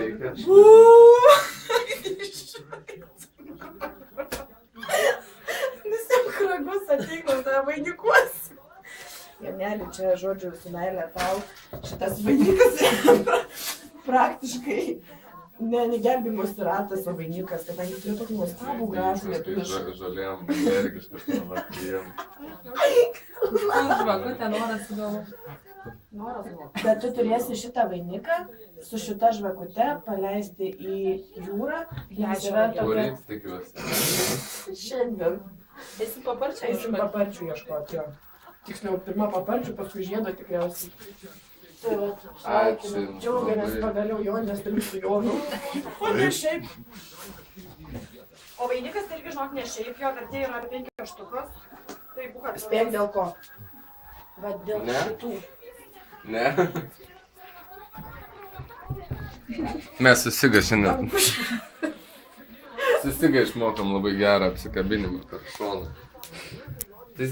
reikia. Nusiauk ragus, ateik, tada vainikuosi. Janeli, čia žodžiu su meilė tau. Šitas vainikas praktiškai negelbimus ratas, o vainikas, kadangi turiu tokį nuostabų gražų lietuvišką. Žalėjom, alergiškas, navatijom. Žvakutė noras sugalvo. Bet tu turėsi šitą vainiką su šita žvakute paleisti į jūrą. Nes yra tokia... Kurį tikiuosi. Šiandien. Esi paparčiai? Eisim paparčių ieškoti, jo. Tiksliau, pirma paparčių, paskui žiedo tikriausiai. Tai va, sveikinu. Džiaugiamės pagaliau Jonės turiu su Jonu. O ne šiaip. O vainikas irgi, žinok, ne šiaip, jo vertė yra 5 štukas. Tai būk Spėk dėl ko? Va dėl Ne. šitų. Ne. Mes susiga šiandien. Susiga išmokom labai gerą apsikabinimą per šoną. Tai